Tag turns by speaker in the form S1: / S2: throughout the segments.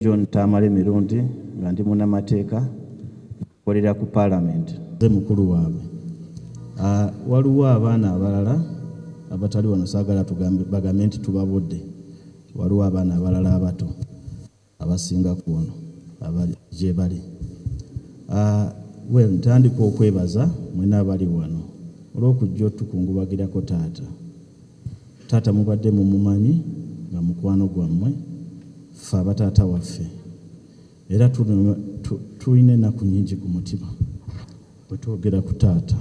S1: John Tamale Mirundi nga ndi munnamateeka kolera ku Parliament ze mukulu waabwe. Waliwo abaana abalala abatali wano saagala bagambe nti tubabudde. Waliwo abaana abalala abato abasinga ku wano gye bali. Ntandika okwebaza mwena abali wano olw'okujja otukungubagirako taata mubadde mumumanyi nga mukwano gwammwe ffe abataata waffe era tulina ennaku nnyingi ku mutima bwe twogera ku taata.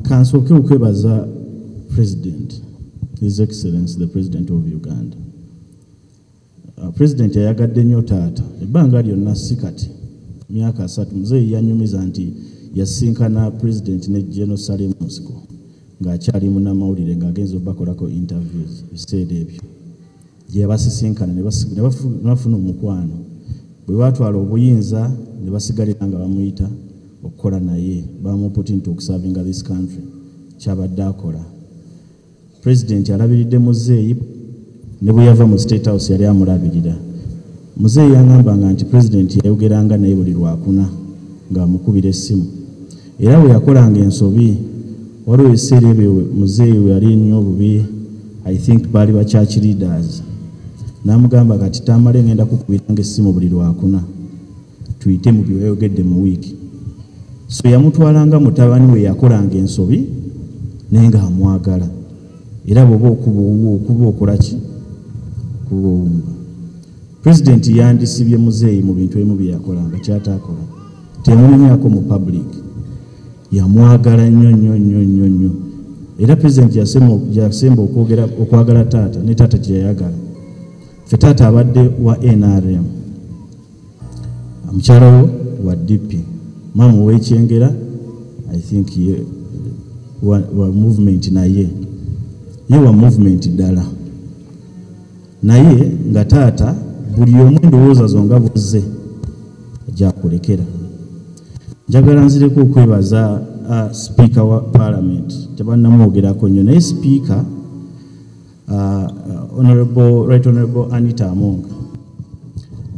S1: Kansooke okwebaza President, His Excellency the President of Uganda. President yayagadde nnyo taata ebbanga lyonna si kati myaka 3 muzeeyi yanyumiza nti yasinkana President ne General Salim Mosco ng'akyali munnamawulire ng'agenza obbakolako interviews ebiseera ebyo gye yabasisinkana ne bafuna omukwano bwe baatwala obuyinza ne basigalira nga bamuyita okukola naye bamuputinti okusavinga this country kyabadde akola. President alabiridde muzeeyi ne bwe yava mu State House yali amulabirira. Muzeeyi yangambanga nti President yayogeranga naye buli lwakuna ng'amukubira essimu era bwe yakolanga ensobi waliwo ebiseera ebyo muzeeyi we yali nnyo obubi. I think baali ba church leaders n'amugamba kati Tamale ngenda kukubiranga essimu buli lwakuna tuyite mu byeyogedde mu wiiki. So yamutwalanga mutabani we yakolanga ensobi naye ng'amwagala era bw'oba okuba okolaki kuba owumba. President yandisibye muzeeyi mu bintu ebimu bye yakolanga kyataakola temunyako mu public yamwagala nnyo era President yasemba okwagala taata ne taata gye yayagala. Ffe taata abadde wa NRM mukyala wa DP Mama Wekyengera I think wa movement naye ye wa movement ddala naye nga taata buli omu endowooza zo nga buzze gyakulekera. Njagala nzireko okwebaza Speaker wa Parliament tebannamwogerako nnyo naye Speaker Right Honorable Anita Amonga.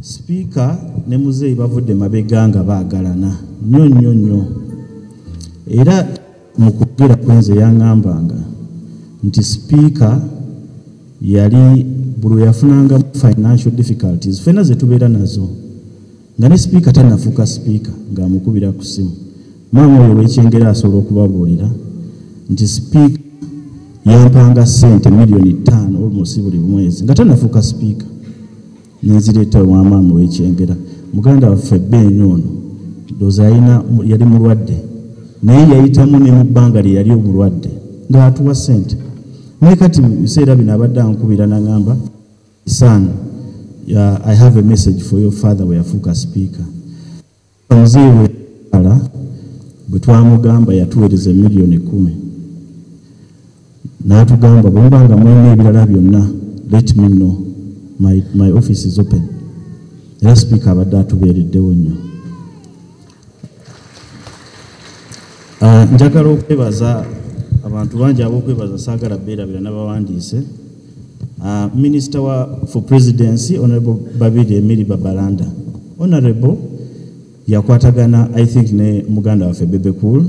S1: Speaker ne muzeeyi bavudde mabega nga baagalana nnyo era mu kwogera kwenze yaŋŋambanga nti Speaker yali buli yafunanga financial difficulties ffenna ze tubeera nazo nga ne Speaker tannafuuka Speaker ng'amukubira ku ssimu. Maama oyo Wekyengera asobola okubabuulira nti Speaker yampanga ssente $5,000,000 almost buli mwezi nga tannafuuka Speaker. Nenzireeta wa Maama Wekyengera muganda waffe Bbenyo ono ndowooza yali mulwadde naye yayitamu ne mu bbanga lye yali omulwadde ng'atuwa ssente. Naye kati biseera bino abadde ankubira n'aŋŋamba son, I have a message for your father we yafuuka Speaker. Muzeeyi we bwe twamugamba yatuweereza $10,000,000 n'atugamba bwe mubanga mulina ebirala byonna let me know, my office is open. Era Speaker abadde atubeereddewo nnyo. Njagala okwebaza abantu bangi ab'okwebaza saagala beerabira n'abawandiise. Minister for Presidency Honorable Babiri Emily Babalanda Honorable yakwatagana I think ne muganda waffe Bebe Cool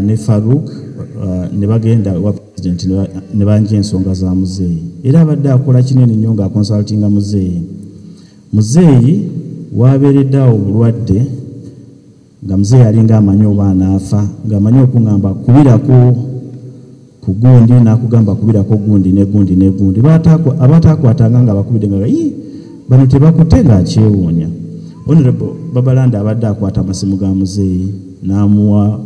S1: ne Farouk ne bagenda wa President ne banja ensonga za muzeeyi era abadde akola kinene nnyo nga consultinga muzeeyi wabeereddeawo obulwadde nga muzeeyi alinga amanyi oba anaafa ng'amanyi okuŋŋamba kubirako ku gundi n'akugamba kubirako gundi negundi abataakwatanga nga bakubidde nga bano tebakutte ng'akyewuunya. Honorable Babalanda abadde akwata amasimu ga muzeeyi n'amuwa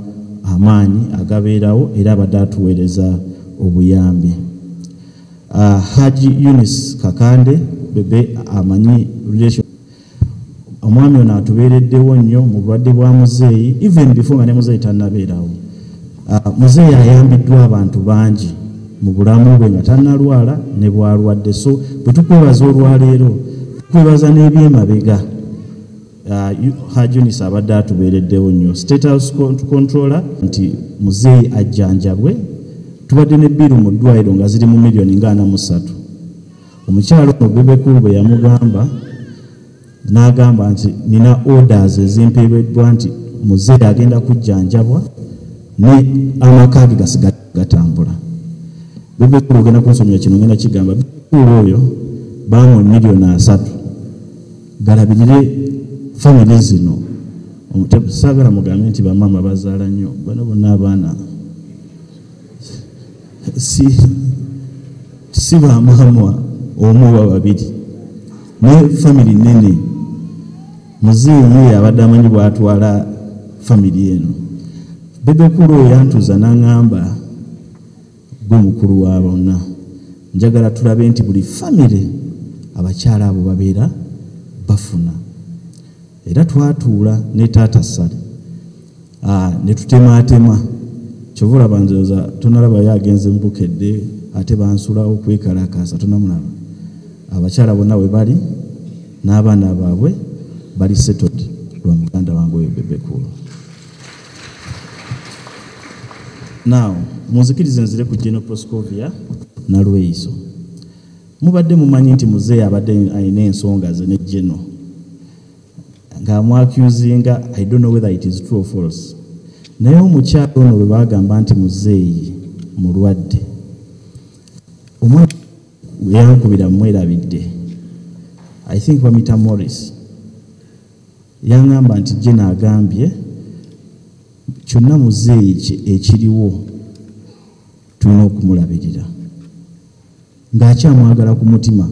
S1: amaanyi agabeerawo era abadde atuweereza obuyambi. Haji Eunice Kakande Bebe amanyi relation omwami ono atubeereddewo nnyo mu bulwadde bwa muzeeyi even before nga ne muzeeyi tannabeerawo. Muzeeyi ayambiddwa abantu bangi mu bulamu bwe nga tannalwala ne bwalwadde. So bwe tukwebaza olwaleero tukwebaza n'ebyemabega. Haji Eunice abadde atubeereddewo nnyo. State House Controller nti muzeeyi ajjanjabwe tubadde ne bbiru mu ddwaliro nga ziri mu $43,000,000. omukyalo ono Bebekulu bwe yamugamba n'agamba nti nina orders ezimpeereddwa nti muzeeyi agenda kujjanjabwa ne amaka ge gasigala gatambula. Bebekulu ogenda kunsomera kino ngenda kigamba Bebekulu oyo bamuwa $3 million galabirire family zino. Saagala mugambe nti bamaama bazaala nnyo bano bonna abaana si bamaama omu oba babiri ne family nene. Muzeeyi abadde amanyi bw'atwala family eno. Bebekulu oyo yantuuza n'aŋŋamba gwe mukulu wa bonna njagala tulabe nti buli family abakyala abo babeera bafuna. Era twatuula ne taata Sale ne tutemaatema kyova olaba nzooza tonalaba yagenze mbukedde ate bansulawo okwekalakaasa tonamulaba. Abakyala bonna we bali n'abaana baabwe bali settled lwa muganda wange oyo Bebekulu. Now munzikirize nzire ku General Proscovia na Lweyiso. Mubadde mumanyi nti muzeeyi abadde ayina ensonga ze ne General ng'amwakuzinga. I don't know whether it is true or false. Naye omukyalo ono bwe bagamba nti muzeeyi mulwadde, omwana yankubira mwerabidde, I think Wamita Morris yaŋŋamba nti General agambye kyonna muzeeyi ekiriwo tulina okumulabirira ng'akyamwagala ku mutima.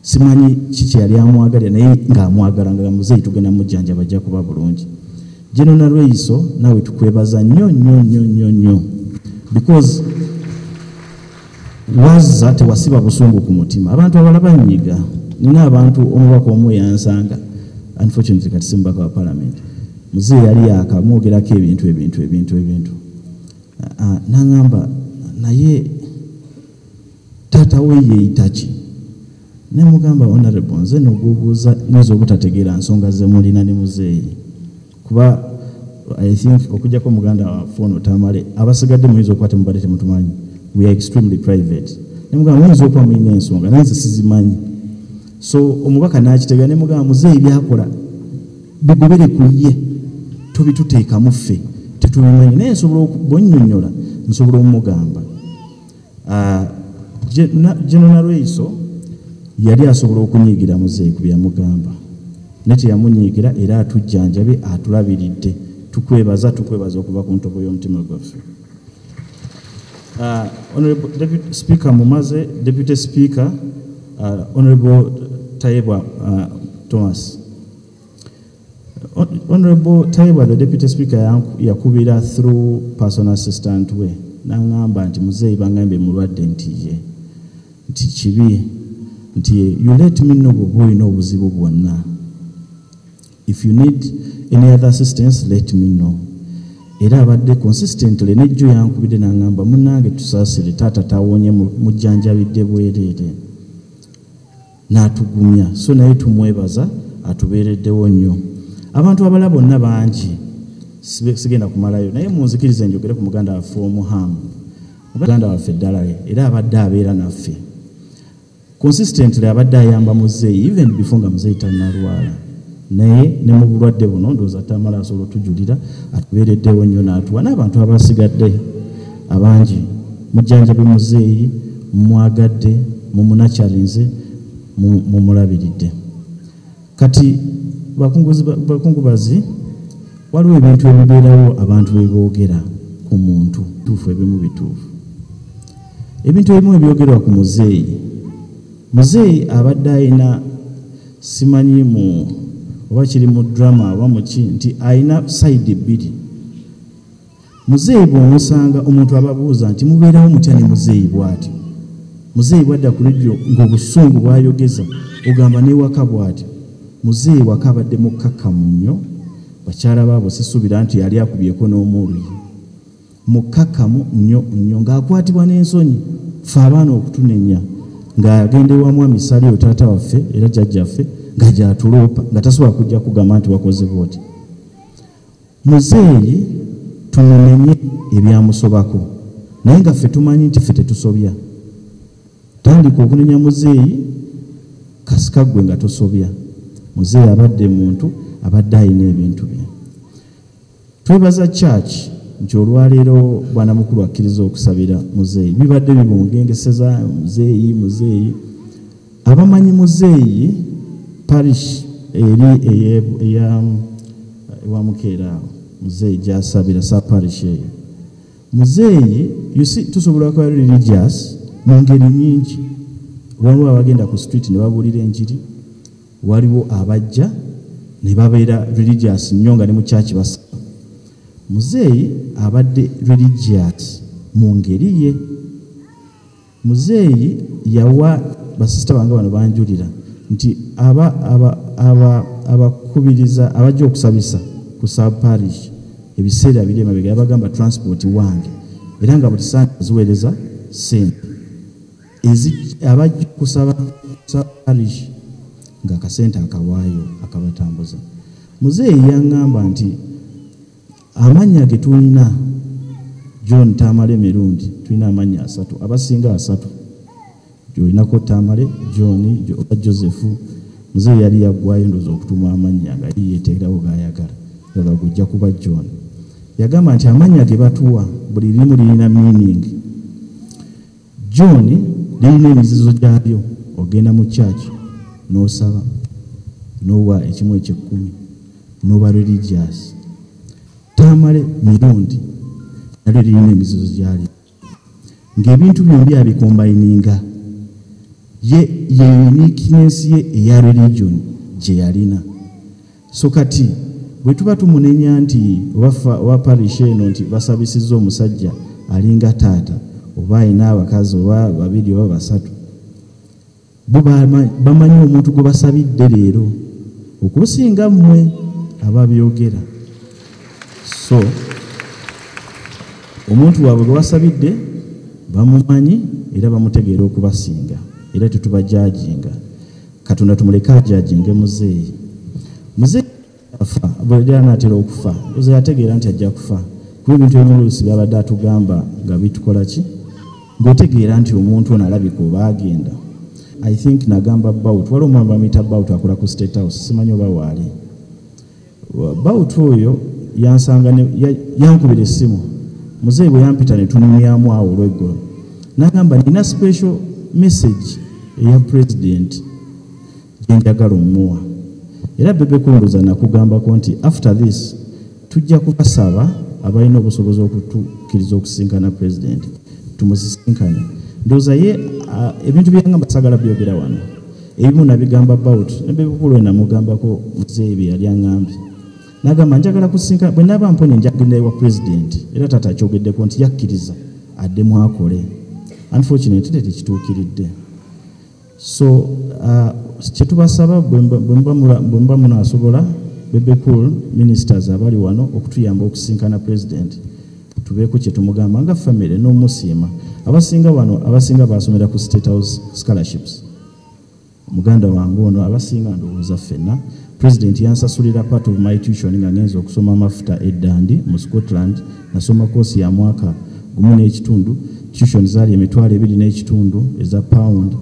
S1: Simanyi kiki yali amwagalira naye ng'amwagala nga muzeeyi tugenda mujjanjaba ajja kuba bulungi. General Lweyiso naawe tukwebaza nnyo because wazza tewasiba busungu ku mutima. Abantu abalala banyiga. Nina abantu omubaka omu yansanga, unfortunately kati si mubaka wa parliament. Muzeeyi yali yakamwogerako ebintu n'aŋŋamba naye taata we yeeyita ki? Ne mugamba honorable nze n'ogubuuza nyiza obutategeera nsonga ze mulina ne muzeeyi kuba I think okujjako muganda waffe ono Tamale abasigadde muyinza okuba temubadde temutumanyi. We are extremely private. Ne mugamba muyinza okuba mulina ensonga naye nze sizimanyi. So omubaka n'akitegeera ne mugamba muzeeyi byakola bigobere ku ye tubituteekamu ffe tetubimanyi naye nsobola bonnyonnyola nsobola omugamba. General Lweyiso yali asobola okunyiigira muzeeyi ku byamugamba naye teyamunyiigira era atujjanjabe atulabiridde. Tukwebaza okuva ku ntobo y'omutima gwaffe. Honorable Deputy Speaker mumaze, Deputy Speaker Honorable Tayebwa Thomas. Honorable Tayebwa, the Deputy Speaker, yakubira through personal assistant we n'aŋŋamba nti muzeeyi bangambe mulwadde nti kibi nti you let me know bw'oba olina obuzibu bwonna. If you need any other assistance let me know. Era abadde consistently nejjo yankubidde n'aŋŋamba munnange tusaasire taata tawonye mujjanjabidde bwereere n'atugumya so naye tumwebaza atubeereddewo nnyo. Abantu abalala bonna bangi sigenda kumalayo naye munzikirize njogere ku muganda waffe omuhamu muganda waffe ddala era abadde abeera naffe consistently abadde ayamba muzeeyi even before nga muzeeyi tannalwala naye ne mu bulwadde buno ndowooza Tamala asobola otujulira atubeereddewo nnyo n'atuwa n'abantu abasigadde abangi mujjanjabe muzeeyi mumwagadde mumunakyalinze mumulabiridde. Kati bakungubazi waliwo ebintu ebibeerawo abantu beboogera ku muntu tuufu ebimu bituufu. Ebintu ebimu ebyogerwa ku muzeeyi abadde ayina simanyi mu oba kiri mu drama oba muki nti ayina side bbiri. Muzeeyi bw'omusanga omuntu ababuuza nti mubeerawo mutya ne muzeeyi bw'atyo. Muzeeyi bwadda ku ledio ng'obusungu bwayogeza ogamba n'ewaka bw'atyo. Muzeeyi waka abadde mukkakkamu nnyo bakyala baabo sisuubira nti yali akubyeko n'omulwi. Mukkakkamu nnyo ng'akwatibwa n'ensonyi ffe abaana okutunenya ng'agenda ewa mwami Saliyo taata waffe era jjajjaffe nga gy'atuloopa nga tasobola kujja kugamba nti wakoze bw'oti. Muzeeyi tumunenye ebyamusobako naye nga ffe tumanyi nti ffe tetusobya. tandika okunenya muzeeyi kasika gwe nga tosobya. Muzeeyi abadde muntu abadde ayina ebintu bye. Twebaza church nti olwaleero bwana mukulu akkiriza okusabira muzeeyi. Bibadde bibungengeseza muzeeyi. Abamanyi muzeeyi parish eri ewa Mukeera muzeeyi gy'asabira sa parish eyo. Muzeeyi tusobola kuba religious mu ngeri nnyingi. Waliwo abagenda ku street ne babuulira enjiri, waliwo abajja ne babeera religious nnyo nga ne mu church basaba. Muzeeyi abadde religious mu ngeri ye. Muzeeyi yawa basista bange bano banjulira nti abakubiriza abajja okusabisa ku sub parish ebiseera biri emabega yabagamba transport wange era nga buli sande ziweereza sente abajja kusaba sub parish nga akasente akawaayo akabatambuza. Muzeeyi yaŋŋamba nti amannya ge tulina John Tamale Mirundi tulina amannya 3 abasinga 3 gyolinako Tamale John oba Joseph. Muzeeyi yali yaggwayo ndoza okutuma amannya nga yeteekerawo gayagala nga gujja kuba John. Yagamba nti amannya ge batuwa buli limu lirina meaning. John lirina emizizo gyabyo. Ogenda mu church n'osaba n'owa ekimu eky'ekkumi n'oba religious. Tamale Mirundi nalyo lirina emizizo gyalyo ng'ebintu byombi abikombayininga ye uniqueness ye eya religion gye yalina. So kati bwe tuba tumunenya nti owa parish eno nti basabisizza omusajja alinga taata oba ayina abakazi oba babiri oba basatu, bo bamanyi omuntu gwe basabidde leero okusinga mmwe ababyogera. So omuntu waabwe gwe basabidde bamumanyi era bamutegeera okubasinga era tetubajajinga. Katonda tumuleke ajajinge muzeeyi. Muzeeyi afa bwe anaatera okufa oze yategeera nti ajja kufa kuba ebintu eby'oluusi byabadde atugamba nga bitukola ki ng'otegeera nti omuntu ono alabika oba agenda. I think nagamba Bout waliwo omwami bamuyita Bout akola ku State House simanyi oba waali. Bout oyo yansanga yankubira essimu. Muzeeyi bwe yampita ne tunumyamu awo olw'eggolo n'agamba nina special message eya president gye njagala omuwa era Bebe Kunduza nakugambako nti after this tujja kubasaba abalina obusobozi okutukkiriza okusinkana president tumusisinkane. Ndowooza ye ebintu byangamba sagala byogera wano ebimu nabigamba Bout ne Bebe Kunduza namugambako muzeeyi bye yali aŋŋambye n'agamba njagala kusinkana bwe naaba mponya njagenda ewa president era taata akyogeddeko nti yakkiriza addemu akole. Unfortunately tekituukiridde. So kyetubasaba bwe mba munaasobola Bebe Cool ministers abali wano okutuyamba okusinkana president tubeeko kye tumugamba nga family n'omusiima. Abasinga wano abasinga basomera ku State House scholarships. Muganda wange ono abasinga ndowooza ffenna president yansasulira part of my tuition nga ngenza okusoma amafuta eddandi mu Scotland. Nasoma koosi ya mwaka gumu n'ekitundu. Tuition zaali £2.5 eza pound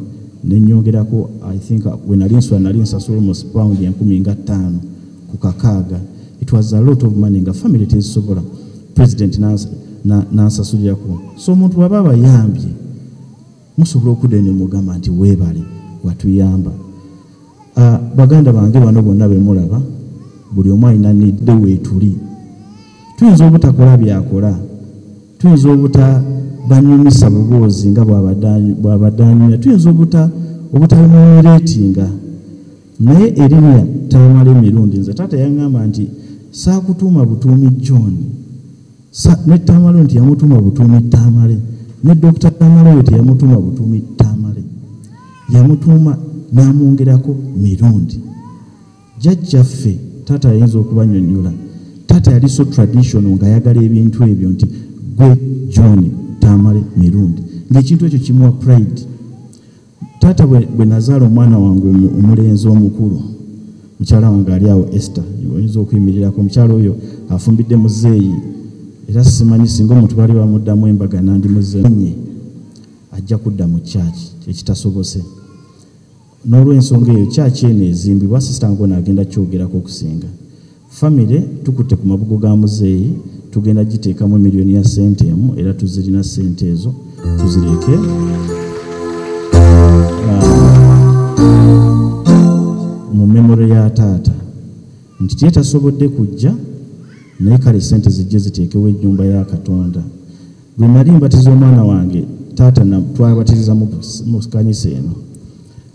S1: nenyongerako I think when nali nsasula almost pound 15,000 ku kakaaga. It was a lot of money nga family tezisobola president nansasulirako. So omuntu waba abayambye musobola okudda ne mugamba nti weebale watuyamba. Baganda bange bano bonna bemulaba buli omu alina nidde weetuli. Tuyinza obutakola byakola, tuyinza banyumisa buboozi nga bw'abadanyumya, tuyinza obutamureetinga naye erinnya Tamale Mirundi nze taata yaŋŋamba nti saakutuuma butuumi John ne Tamale nti yamutuuma butuumi Tamale ne Dr. Tamale oyo teyamutuuma butuumi Tamale yamutuuma n'amwongerako Mirundi. Jjajjaffe taata yayinza okubannyonnyola. Taata yali so traditional ng'ayagala ebintu ebyo nti gwe John Tamale Mirundi ng'ekintu ekyo kimuwa pride. Taata bwe nazaala omwana wange omulenzi omukulu mukyala wange ali awo Esther oyinza okuyimirirako. Omukyala oyo afumbidde muzeeyi era simanyi singa omuntu bali bamuddamu embaga nandi muzeeyi ajja kudda mu church ekitasobose n'olw'ensonga eyo kyaki eno ezimbibwa sisita Ngona agenda kyogerako okusinga famire tukutte ku mabugo ga muzeeyi tugenda giteekamu miliyoni ya sente emu era tuzirina sente ezo tuzireke mu memore ya taata nti tetasobodde kujja naye kale sente zijje ziteekewo ennyumba ya Katonda bwe nali mbatiza omwana wange taata twabatiriza mu kanisa eno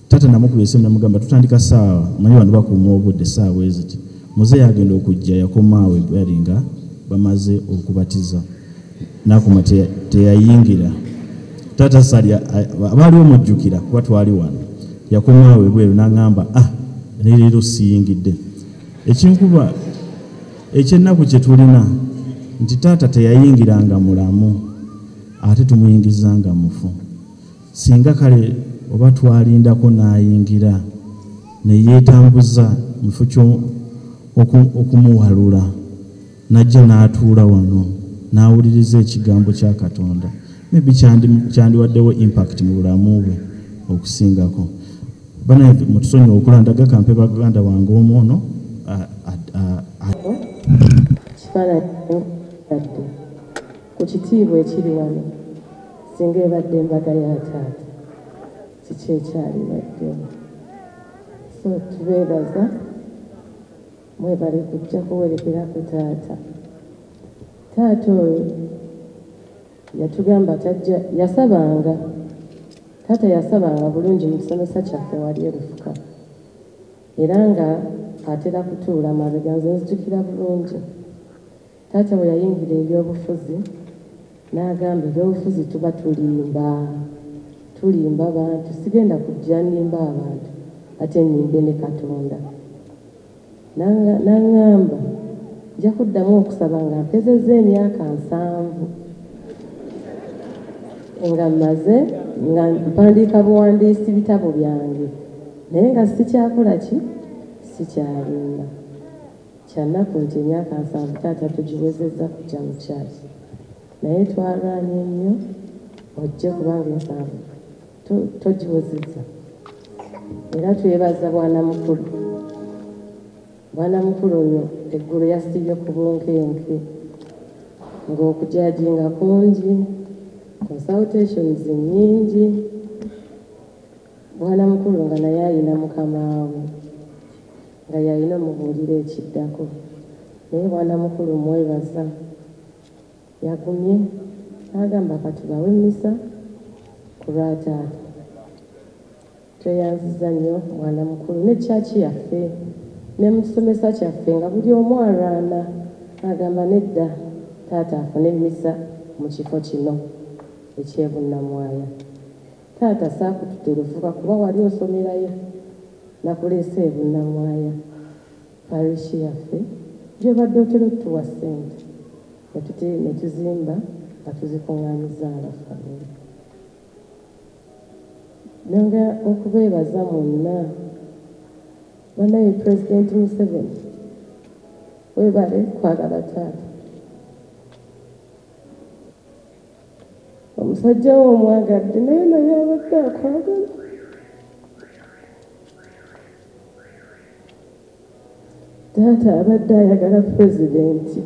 S1: taata namukubye esimu namugamba tutandika saawa manyi bantu bakuuma obudde saawa eziti muzeeyi agenda okujja yakomaawe bali nga bamaze okubatiza nakuma teyayingira taata sali abaali omujjukira kuba twali wano yakomaawe bweru n'angamba leero siyingidde ekinkuba ekyennaku kye tulina nti taata teyayingiranga mulamu ate tumuyingizanga mufu singa kale oba twalindako n'ayingira neyeetambuza mu kifo okumuwalula najja n'atuula wano n'awuliriza ekigambo kya Katonda maybe kyandiwaddewo impact mu bulamu bwe okusingako bana mutusonyiwa okulandaga kampe baganda wange omu ono
S2: kifaananyi adde ku kitiibwa ekiri wano singa ebadde embaga ya taata kiki ekyalibaddemu so tubeebaza mwebale kujja kuwerekera ku taata oyo yatugamba tajja yasabanga taata yasabanga bulungi mu kisomesa kyaffe wali erufuka era nga atera kutuula mabega nze nzijukira bulungi taata bwe yayingira ebyobufuzi n'agamba ebyobufuzi tuba tulimba bantu sigenda kujja nimba abantu ate nimbe ne Katonda n'angamba nja kuddamu okusaba nga mpezezza emyaka 7 nga mmaze nga mpandiika buwandiisi bitabo byange naye nga sikyakola ki sikyalimba kyannaku nti emyaka 7 taata tugiwezezza kujja mu kyaki naye twalwanye nnyo ojje kubanga 7 togiwezezza era twebaza bwana mukulu oyo eggulu yasibye ku bunkenke ng'okujajinga kungi consultations nyingi bwana mukulu nga naye ayina mukamaawe nga yalina omubuulira ekiddako naye bwana mukulu mwebaza yagumye n'agamba katubawe emmisa ku lwataata tweyanziza nnyo mwana mukulu ne kyaki yaffe ne mu kisomesa kyaffe nga buli omu alwana agamba nedda taata afune emmisa mu kifo kino ekyebunnamwaya taata saakututerefuka kuba wali osomerayo nakuleesa ebunnamwaya parishi yaffe gyobadde otera otuwa ssente ne tuzimba nga tuzikuŋŋaanyiza abafamire nanga okubeebaza mwonna banaye pulezidenti Museveni webale kwagala taata omusajja wo omwagadde naye abadde akwagala taata abadde ayagala pulezidenti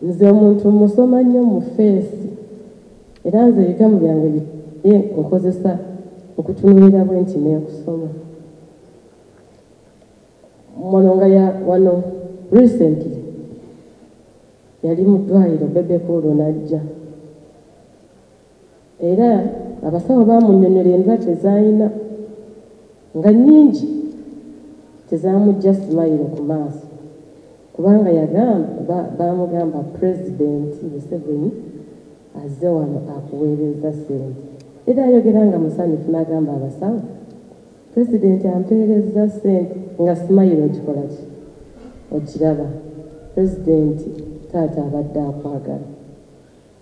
S2: nze omuntu musoma nnyo mu feesi era nze ebigambo byange nkozesa okutunulira bwe nti neekusoma mononga ya wano recently yali mu ddwaliro bebekulu najja era abasawo baamunnyonnyola endwadde z'alina nga nnyingi tezamujja simayiro ku maaso kubanga baamugamba pulezidenti Museveni azze wano akuweereza ssente era ayogera nga musanyufu n'agamba abasawo pulezidenti ampeereza ssente nga simayiro okikola ki okiraba pulezidenti taata abadde akwagala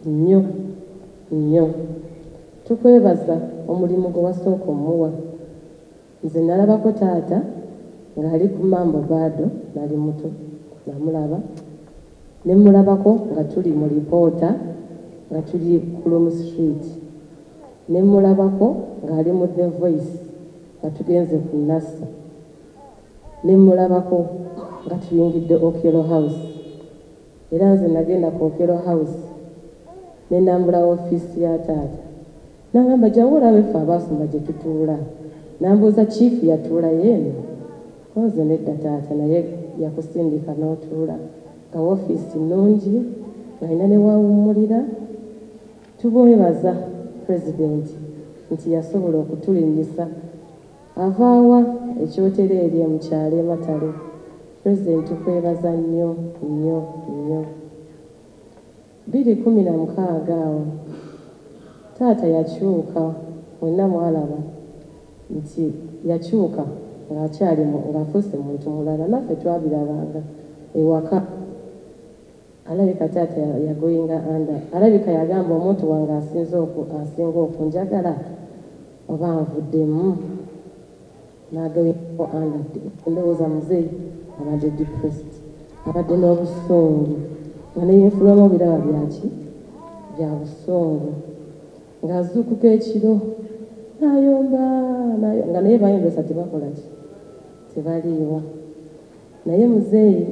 S2: nnyo nnyo tukwebaza omulimu gwe wasooka omuwa nze nalabako taata ng'ali ku Mambo Bado nali muto namulaba ne mulabako nga tuli mu lipoota nga tuli ku Lumu Street ne mulabako ng'ali mu The Voice nga tugenze ku Nasa, ne mulabako nga tuyingidde Okello House, era nze nagenda ku Okello House ne nambula ofiisi ya taata n'agamba jangu olabe ffe abaasoma gye tutuula. Nambuuza chief yatuula yeeno, koze nedda taata naye yakusindika n'otuula nga ofiisi nnungi ng'alina ne waawummulira. Tubwebaza pulezidenti nti yasobola okutulinyisa avaawa ekyotero eri mu kyalo e Matale. Pulezidenti tukwebaza nnyo nnyo nnyo. 2016 awo taata yakyuka, mwenna mwalaba nti yakyuka ng'akyali ng'afuuse muntu mulala, naffe twabirabanga ewaka. Alabika taata yagoyinga anda, alabika yagamba omuntu wange asinga okunjagala oba nvuddemu, n'agoyinga anda. Ndowooza muzeeyi abadde depressed, abadde n'obusungu nga neyinfuluma obiraba byaki bya busungu, ng'azuukuka ekiro n'ayomba nga naye bayombesa tebakola ki, tebaliiwo. Naye muzeeyi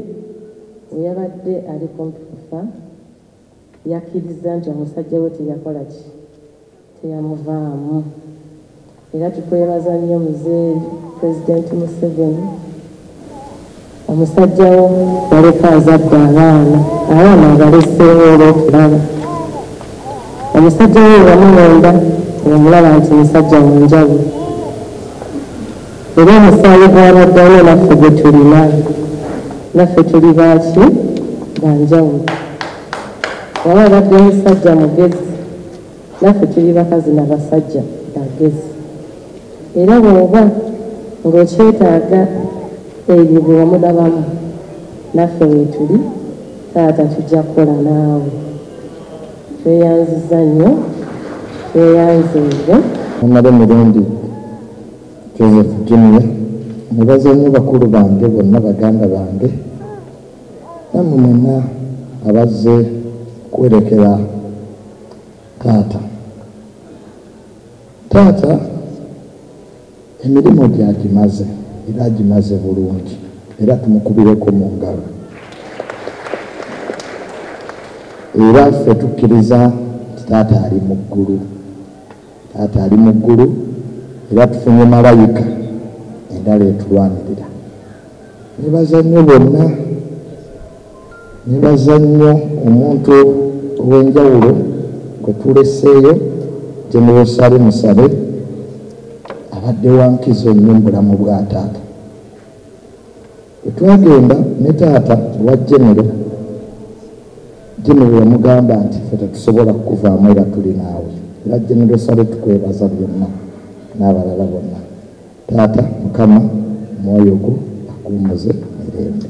S2: we yabadde ali kumpi kufa yakkiriza nti omusajja we teyakola ki, teyamuvaamu. Era tukwebaza nnyo muzeeyi Pulezidenti Museveni, omusajja wo yaleka azadde abaana abaleseewo olw'okulaba. Omusajja we wamulonda ng'omulaba nti musajja wanjawulo, era omusaayi gw'abaddawo naffe gwe tulina, naffe tuli baaki banjawulo. Waba abadde musajja mugezi, naffe tuli bakazi n'abasajja bagezi. Era bw'oba ng'okyetaaga ebyo bwe wamulabamu, naffe weetuli taata tujja kukola naawe. Tweyanziza nnyo, tweyanzize.
S3: Omala emirundi Joseph Junior, mubaza nnyo bakulu bange bonna, baganda bange, nammwe mwenna abazze kwerekera taata. Taata emirimu gyagimaze era agimaze bulungi, era tumukubireko mu ngalo. Era ffe tukkiriza nti taata ali mu ggulu, taata ali mu ggulu, era tufunye malayika endala etulwanirira. Nebaza nnyo bonna, nebaza nnyo omuntu ow'enjawulo gwe tuleseeyo, General Sale Musabe, abadde wankizo nnyo mu bulamu bwa taata. Bwe twagenda ne taata wa General yamugamba nti ffe tetusobola kukuvaamu era tuli naawe. Era General Sale tukwebaza byonna n'abalala bonna. Taata Mukama omwoyo gwo akuumuze mirembe.